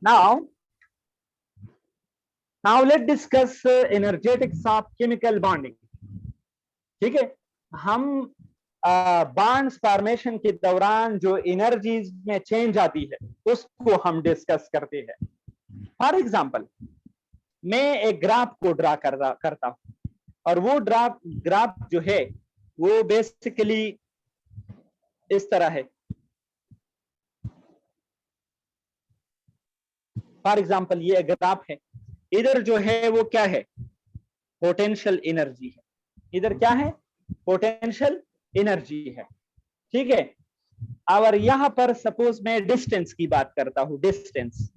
Now, let's discuss energetics of chemical bonding. ठीक है, हम बॉन्ड्स फॉर्मेशन के दौरान जो एनर्जीज में चेंज आती है उसको हम डिस्कस करते हैं. फॉर एग्जांपल, मैं एक ग्राफ को ड्रा करता हूं और वो ग्राफ जो है वो बेसिकली इस तरह है. फॉर एग्जांपल, ये ग्राफ है. इधर जो है वो क्या है? पोटेंशियल एनर्जी है. इधर क्या है? पोटेंशियल एनर्जी है. ठीक है. और यहां पर सपोज मैं डिस्टेंस की बात करता हूं, डिस्टेंस.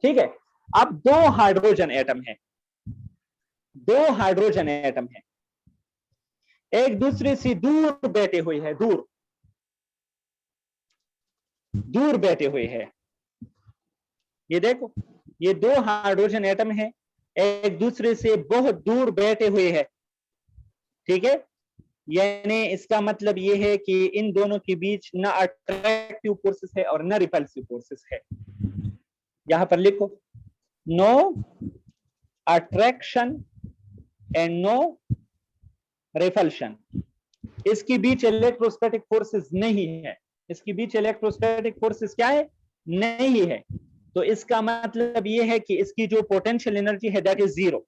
ठीक है. अब दो हाइड्रोजन एटम है, एक दूसरे से दूर बैठे हुए हैं, दूर बैठे हुए हैं. ये देखो, ये दो हाइड्रोजन एटम है, एक दूसरे से बहुत दूर बैठे हुए हैं. ठीक है. यानी इसका मतलब ये है कि इन दोनों के बीच ना अट्रैक्टिव फोर्सेस है और ना रिपल्सिव फोर्सेस है. यहां पर लिखो, no attraction and no repulsion. इसके बीच इलेक्ट्रोस्टैटिक फोर्सेस नहीं है. इसके बीच इलेक्ट्रोस्टैटिक फोर्सेस क्या है? नहीं है. तो इसका मतलब ये है कि इसकी जो पोटेंशियल एनर्जी है दैट इज जीरो.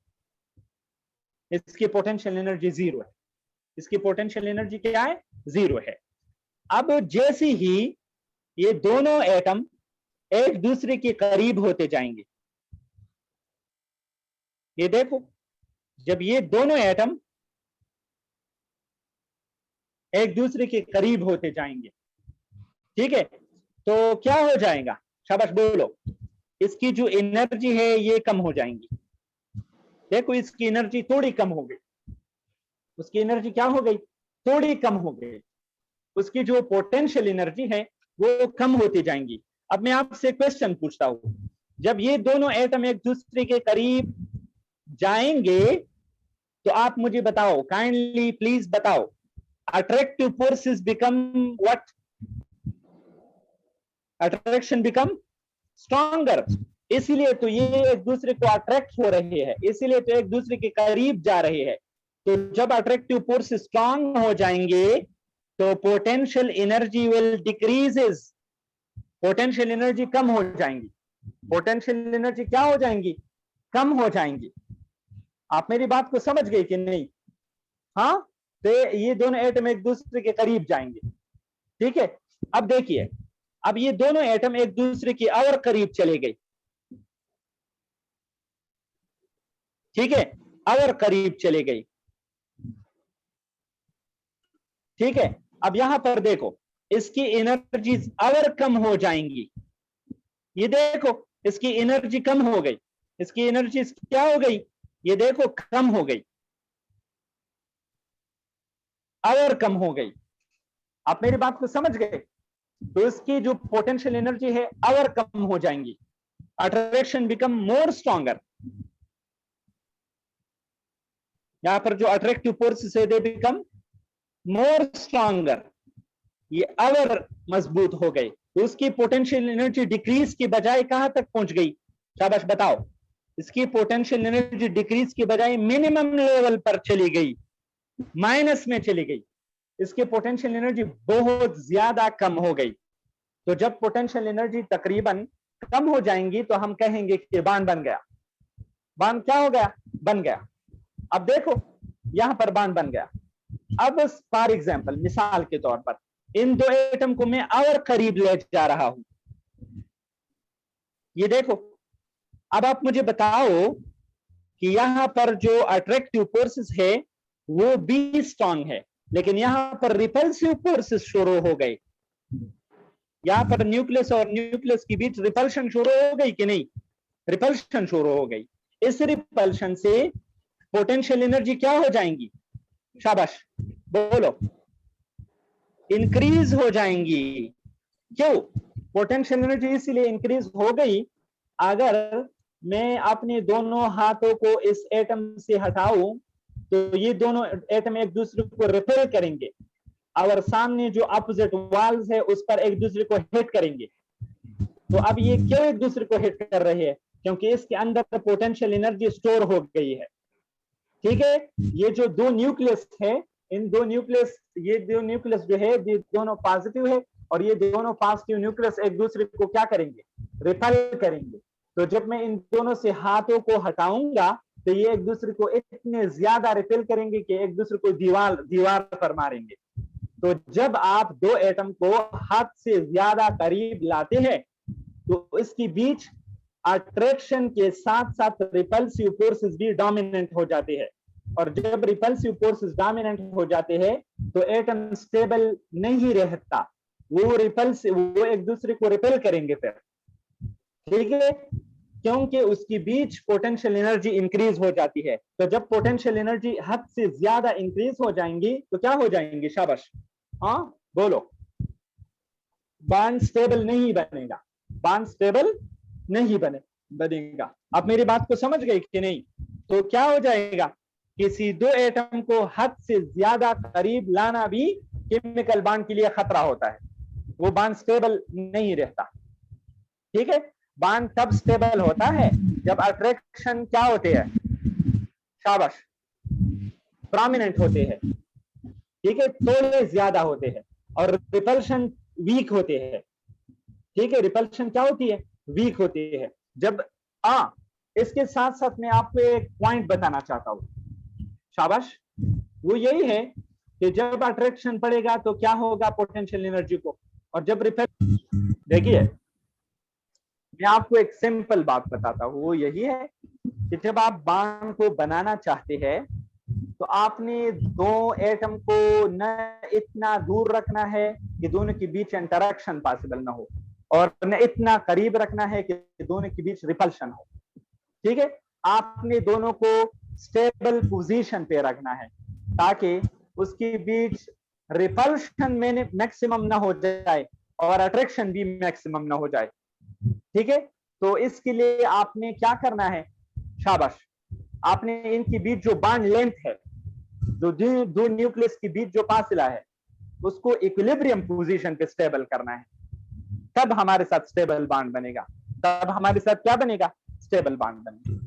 इसकी पोटेंशियल एनर्जी जीरो है. इसकी पोटेंशियल एनर्जी क्या है? जीरो है. अब जैसे ही ये दोनों एटम एक दूसरे के करीब होते जाएंगे, ये देखो, जब ये दोनों एटम एक दूसरे के करीब होते जाएंगे, ठीक है, तो क्या हो जाएगा? शाबाश बोलो. इसकी जो एनर्जी है ये कम हो जाएंगी. देखो, इसकी एनर्जी थोड़ी कम हो गई. उसकी एनर्जी क्या हो गई? थोड़ी कम हो गई. उसकी जो पोटेंशियल एनर्जी है वो कम होती जाएंगी. अब मैं आपसे क्वेश्चन पूछता हूं, जब ये दोनों एटम एक दूसरे के करीब जाएंगे तो आप मुझे बताओ, काइंडली प्लीज बताओ, attractive forces become what? Attraction become stronger. इसीलिए तो ये एक दूसरे को अट्रैक्ट हो रहे हैं, इसीलिए तो एक दूसरे के करीब जा रहे हैं. तो जब अट्रैक्टिव फोर्स स्ट्रांग हो जाएंगे तो potential energy will decreases. Potential energy कम हो जाएंगी. पोटेंशियल एनर्जी क्या हो जाएंगी? कम हो जाएंगी. आप मेरी बात को समझ गए कि नहीं? हाँ. तो ये दोनों एटम एक दूसरे के करीब जाएंगे. ठीक है. अब देखिए, अब ये दोनों एटम एक दूसरे के और करीब चले गए. ठीक है, और करीब चले गई. ठीक है. अब यहां पर देखो, इसकी एनर्जीज और कम हो जाएंगी. ये देखो, इसकी एनर्जी कम हो गई. इसकी एनर्जी क्या हो गई? ये देखो, कम हो गई, और कम हो गई. आप मेरी बात को समझ गए? तो इसकी जो पोटेंशियल एनर्जी है और कम हो जाएंगी. Attraction become more stronger. यहां पर जो अट्रैक्टिव फोर्सेस है दे बिकम मोर स्ट्रॉन्गर. ये और मजबूत हो गए. तो उसकी पोटेंशियल एनर्जी डिक्रीज की बजाय कहां तक पहुंच गई? शाबाश बताओ. इसकी पोटेंशियल एनर्जी डिक्रीज की बजाय मिनिमम लेवल पर चली गई, माइनस में चली गई. इसकी पोटेंशियल एनर्जी बहुत ज्यादा कम हो गई. तो जब पोटेंशियल एनर्जी तकरीबन कम हो जाएंगी तो हम कहेंगे कि बांध बन गया. बांध क्या हो गया? बन गया. अब देखो, यहां पर बांध बन गया. अब फॉर एग्जांपल, मिसाल के तौर पर, इन दो एटम को मैं और करीब ले जा रहा हूं. ये देखो, अब आप मुझे बताओ कि यहां पर जो अट्रैक्टिव फोर्सेस है वो भी स्ट्रांग है, लेकिन यहां पर रिपल्सिव फोर्सेस शुरू हो गए. यहां पर न्यूक्लियस और न्यूक्लियस के बीच रिपल्शन शुरू हो गई कि नहीं? रिपल्शन शुरू हो गई. इस रिपल्शन से पोटेंशियल एनर्जी क्या हो जाएंगी? शाबाश बोलो. इंक्रीज हो जाएंगी. क्यों? पोटेंशियल एनर्जी इसलिए इंक्रीज हो गई, अगर मैं अपने दोनों हाथों को इस एटम से हटाऊं तो ये दोनों एटम एक दूसरे को रिपेल करेंगे और सामने जो अपोजिट वॉल्स है उस पर एक दूसरे को हिट करेंगे. तो अब ये क्यों एक दूसरे को हिट कर रहे हैं? क्योंकि इसके अंदर पोटेंशियल एनर्जी स्टोर हो गई है। ठीक है, ये जो दो न्यूक्लियस है, इन दो न्यूक्लियस, ये दो न्यूक्लियस जो है ये दोनों पॉजिटिव है, और ये दोनों पॉजिटिव न्यूक्लियस एक दूसरे को क्या करेंगे? रिपेल करेंगे। तो जब मैं इन दोनों से हाथों को हटाऊंगा तो ये एक दूसरे को इतने ज्यादा रिपेल करेंगे कि एक दूसरे को दीवार पर मारेंगे। तो जब आप दो एटम को हाथ से ज्यादा करीब लाते हैं तो इसके बीच अट्रैक्शन के साथ साथ रिपल्सिव फोर्सेस भी डोमिनेंट हो जाते हैं, और जब रिपल्सिव फोर्सेस डोमिनेंट हो जाते हैं तो एटम स्टेबल नहीं रहता, वो एक दूसरे को रिपेल करेंगे फिर। ठीक है, क्योंकि उसके बीच पोटेंशियल एनर्जी इंक्रीज हो जाती है। तो जब पोटेंशियल एनर्जी हद से ज्यादा इंक्रीज हो जाएंगी तो क्या हो जाएंगे? शाबाश, हाँ बोलो। बॉन्ड स्टेबल नहीं बनेगा, बॉन्ड स्टेबल नहीं बनेगा। आप मेरी बात को समझ गए कि नहीं? तो क्या हो जाएगा? किसी दो एटम को हद से ज्यादा करीब लाना भी केमिकल बॉन्ड के लिए खतरा होता है, वो बॉन्ड स्टेबल नहीं रहता। ठीक है, बॉन्ड तब स्टेबल होता है जब अट्रैक्शन क्या होते हैं? शाबाश, प्रोमिनेंट होते हैं। ठीक है, थोड़े ज्यादा होते हैं, और रिपल्शन वीक होते हैं। ठीक है, रिपल्शन क्या होती है? वीक होती है। जब इसके साथ साथ मैं आपको एक पॉइंट बताना चाहता हूं। शाबाश, वो यही है कि जब अट्रैक्शन पड़ेगा तो क्या होगा पोटेंशियल एनर्जी को, और जब रिपल, देखिए मैं आपको एक सिंपल बात बताता हूं, वो यही है कि जब आप बॉन्ड को बनाना चाहते हैं तो आपने दो एटम को न इतना दूर रखना है कि दोनों के बीच इंटरेक्शन पॉसिबल ना हो, और न इतना करीब रखना है कि दोनों के बीच रिपल्शन हो। ठीक है, आपने दोनों को स्टेबल पोजीशन पे रखना है ताकि उसके बीच रिपल्शन में मैक्सिमम ना हो जाए और अट्रैक्शन भी मैक्सिमम ना हो जाए। ठीक है, तो इसके लिए आपने क्या करना है? शाबाश, आपने इनके बीच जो बॉन्ड लेंथ है, जो दो न्यूक्लियस के बीच जो फासला है, उसको इक्विलिब्रियम पोजीशन पे स्टेबल करना है। तब हमारे साथ स्टेबल बॉन्ड बनेगा, तब हमारे साथ क्या बनेगा? स्टेबल बॉन्ड बनेगा।